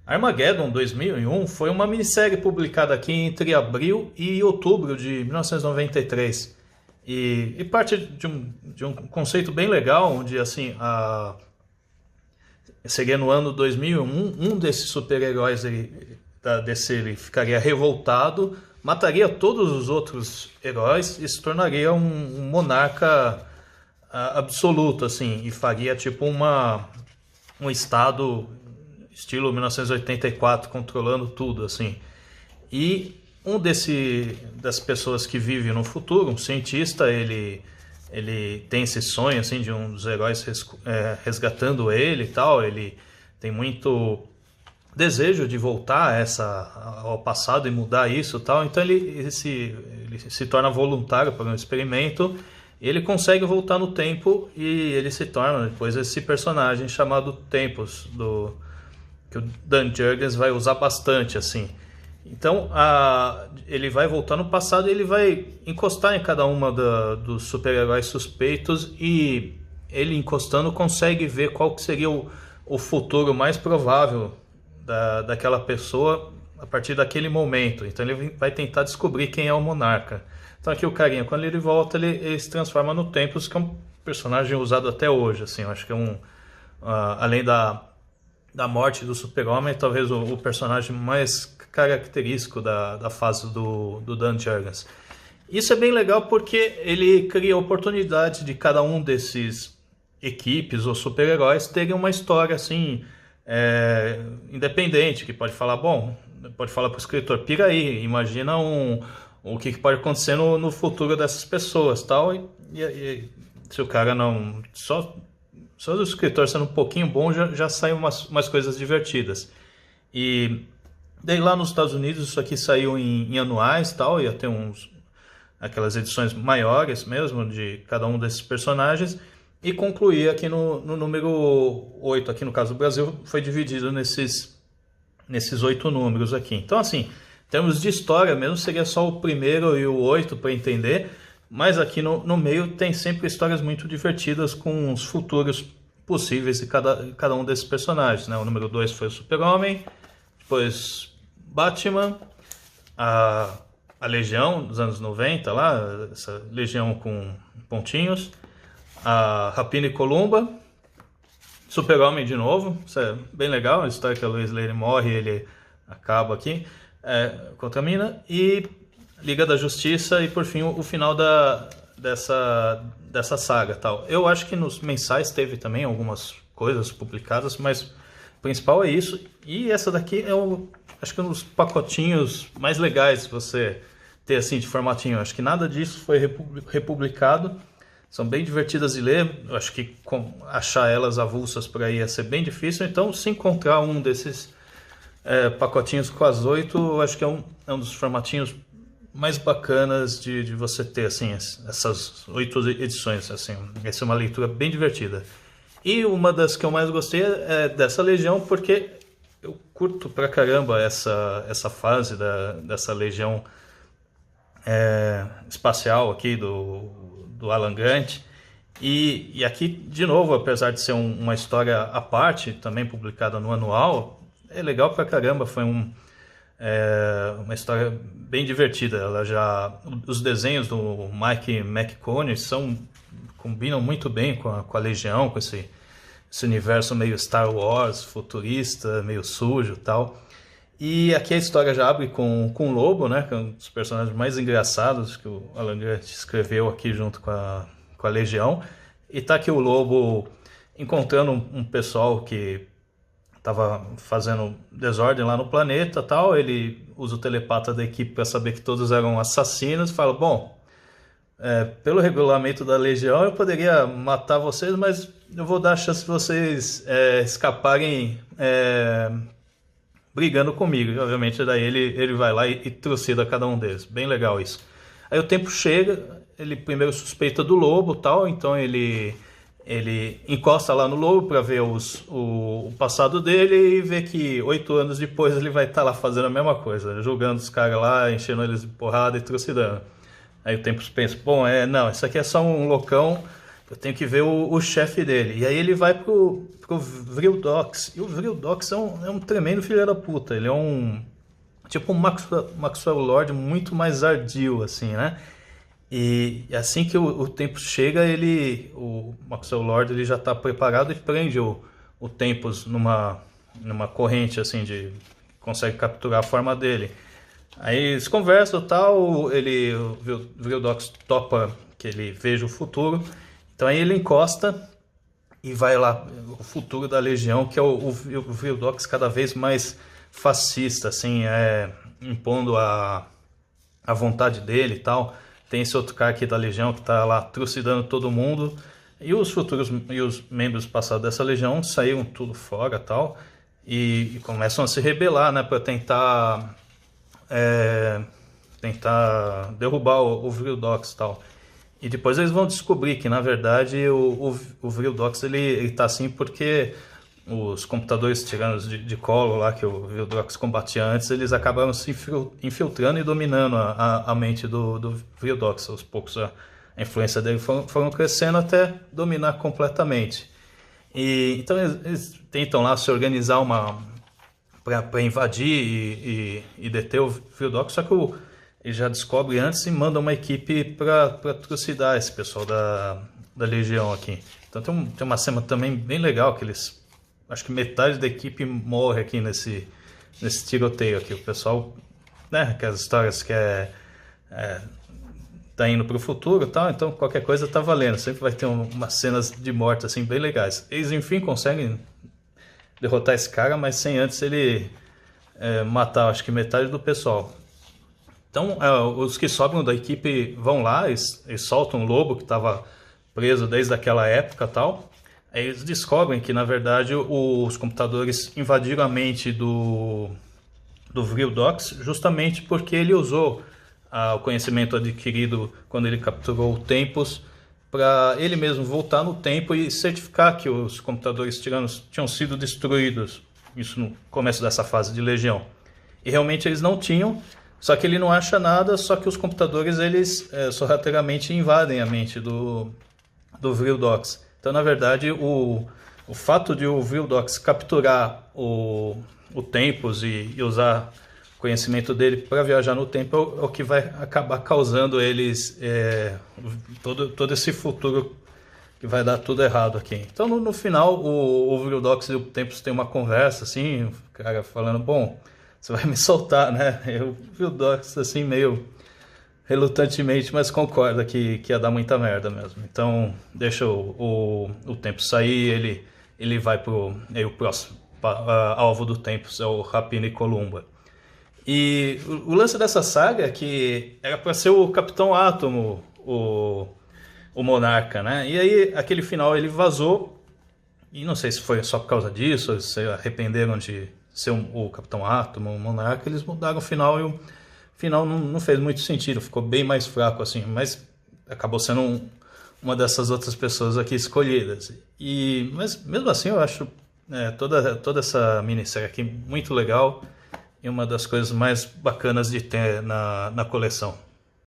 Armageddon 2001 foi uma minissérie publicada aqui entre abril e outubro de 1993. E parte de um conceito bem legal, onde assim, seria no ano 2001, um desses super-heróis da DC ele ficaria revoltado, mataria todos os outros heróis e se tornaria um monarca absoluto, assim, e faria tipo um estado estilo 1984, controlando tudo, assim. E das pessoas que vive no futuro, um cientista, ele tem esse sonho, assim, de um dos heróis resgatando ele e tal. Ele tem muito desejo de voltar ao passado e mudar isso e tal. Então ele se torna voluntário para um experimento. E ele consegue voltar no tempo e ele se torna depois esse personagem chamado Tempos, que o Dan Jurgens vai usar bastante, assim. Então, ele vai voltar no passado e ele vai encostar em cada uma dos super-heróis suspeitos e ele encostando consegue ver qual que seria o futuro mais provável daquela pessoa a partir daquele momento. Então ele vai tentar descobrir quem é o monarca. Então aqui o carinha, quando ele volta, ele se transforma no Tempos, que é um personagem usado até hoje, assim. Eu acho que é além da morte do Super-Homem, talvez o personagem mais característico da fase do Dan Jurgens. Isso é bem legal porque ele cria a oportunidade de cada um desses equipes ou super-heróis terem uma história assim, independente, que pode falar para o escritor, pira aí, imagina o que pode acontecer no futuro dessas pessoas, tal, e se o cara não... Só o escritor sendo um pouquinho bom, já saem umas coisas divertidas. E daí lá nos Estados Unidos isso aqui saiu em anuais, tal, ia ter aquelas edições maiores mesmo de cada um desses personagens, e concluía aqui no número 8, aqui no caso do Brasil, foi dividido nesses 8 números aqui. Então assim, em termos de história mesmo, seria só o primeiro e o 8 para entender, mas aqui no meio tem sempre histórias muito divertidas com os futuros possíveis de cada um desses personagens, né? O número 2 foi o Super-Homem, depois Batman, a Legião dos anos 90, lá, essa Legião com pontinhos, a Rapina e Columba, Super-Homem de novo, isso é bem legal, a história que a Lois Lane morre e ele acaba aqui, contra a mina, e Liga da Justiça e por fim o final dessa saga, tal. Eu acho que nos mensais teve também algumas coisas publicadas, mas o principal é isso. E essa daqui acho que um dos pacotinhos mais legais de você ter assim de formatinho. Acho que nada disso foi republicado. São bem divertidas de ler. Eu acho que achar elas avulsas por aí ia ser bem difícil. Então, se encontrar um desses pacotinhos com as 8, eu acho que é um dos formatinhos mais bacanas de você ter, assim, essas 8 edições, assim. Essa é uma leitura bem divertida. E uma das que eu mais gostei é dessa Legião, porque eu curto pra caramba essa fase dessa Legião espacial aqui do Alan Grant. E aqui, de novo, apesar de ser uma história à parte, também publicada no anual, é legal pra caramba, foi uma história bem divertida. Os desenhos do Mike McCone combinam muito bem com a Legião, com esse universo meio Star Wars, futurista, meio sujo e tal. E aqui a história já abre com o Lobo, né, que é um dos personagens mais engraçados que o Alan Grant escreveu aqui junto com a Legião. E tá aqui o Lobo encontrando um pessoal que estava fazendo desordem lá no planeta, tal. Ele usa o telepata da equipe para saber que todos eram assassinos e fala, bom, pelo regulamento da Legião eu poderia matar vocês, mas eu vou dar a chance de vocês escaparem brigando comigo. E obviamente daí ele vai lá e trucida cada um deles. Bem legal isso. Aí o tempo chega, ele primeiro suspeita do Lobo, tal, então ele encosta lá no Lobo para ver o passado dele e vê que 8 anos depois ele vai estar lá fazendo a mesma coisa, julgando os caras lá, enchendo eles de porrada e trucidando. Aí o Tempos pensa, bom, não, isso aqui é só um loucão eu tenho que ver o chefe dele. E aí ele vai pro Vril Dox. E o Vril Dox é um tremendo filho da puta. Ele é um tipo um Maxwell Lord muito mais ardio, assim, né? E assim que o Tempus chega, o Maxwell Lord ele já está preparado e prende o Tempus numa corrente, assim, consegue capturar a forma dele. Aí eles conversam e tal, o Vril Dox topa que ele veja o futuro. Então aí ele encosta e vai lá, o futuro da Legião, que é o Vril Dox cada vez mais fascista, assim, impondo a vontade dele e tal. Tem esse outro cara aqui da Legião que tá lá trucidando todo mundo. E os membros passados dessa Legião saíram tudo fora e tal. E começam a se rebelar, né, para tentar derrubar o Vril Dox e tal. E depois eles vão descobrir que, na verdade, o Vril Dox ele tá assim porque os computadores tiranos de colo lá que o Vril Dox combatia antes, eles acabaram se infiltrando e dominando a mente do Vril Dox. Aos poucos a influência dele foram crescendo até dominar completamente. E então eles tentam lá se organizar para invadir e deter o Vril Dox, só que eles já descobrem antes e mandam uma equipe para trucidar esse pessoal da Legião aqui. Então tem uma cena também bem legal que acho que metade da equipe morre aqui nesse tiroteio aqui. O pessoal, né, aquelas histórias que tá indo para o futuro e tal, então qualquer coisa tá valendo. Sempre vai ter umas cenas de morte assim bem legais. Eles enfim conseguem derrotar esse cara, mas sem antes ele matar, acho que metade do pessoal. Então os que sobram da equipe vão lá, eles soltam um lobo que estava preso desde aquela época e tal. Aí eles descobrem que, na verdade, os computadores invadiram a mente do Vril Dox justamente porque ele usou o conhecimento adquirido quando ele capturou o Tempus para ele mesmo voltar no tempo e certificar que os computadores tiranos tinham sido destruídos. Isso no começo dessa fase de Legião. E realmente eles não tinham, só que ele não acha nada, só que os computadores eles sorrateiramente invadem a mente do Vril Dox. Então, na verdade, o fato de o Vril Dox capturar o Tempus e usar o conhecimento dele para viajar no tempo é o que vai acabar causando eles todo esse futuro que vai dar tudo errado aqui. Então, no final, o Vril Dox e o Tempus têm uma conversa, assim, o cara falando, bom, você vai me soltar, né? E o Vril Dox, assim, meio relutantemente, mas concorda que ia dar muita merda mesmo. Então, deixa o Tempus sair, ele vai o próximo alvo do Tempus é o Rapina e Columba. E o lance dessa saga é que era para ser o Capitão Átomo, o Monarca, né? E aí, aquele final, ele vazou, e não sei se foi só por causa disso, ou se arrependeram de ser o Capitão Átomo, o Monarca, eles mudaram o final e o final não fez muito sentido, ficou bem mais fraco assim, mas acabou sendo uma dessas outras pessoas aqui escolhidas. Mas mesmo assim eu acho toda essa minissérie aqui muito legal e uma das coisas mais bacanas de ter na coleção.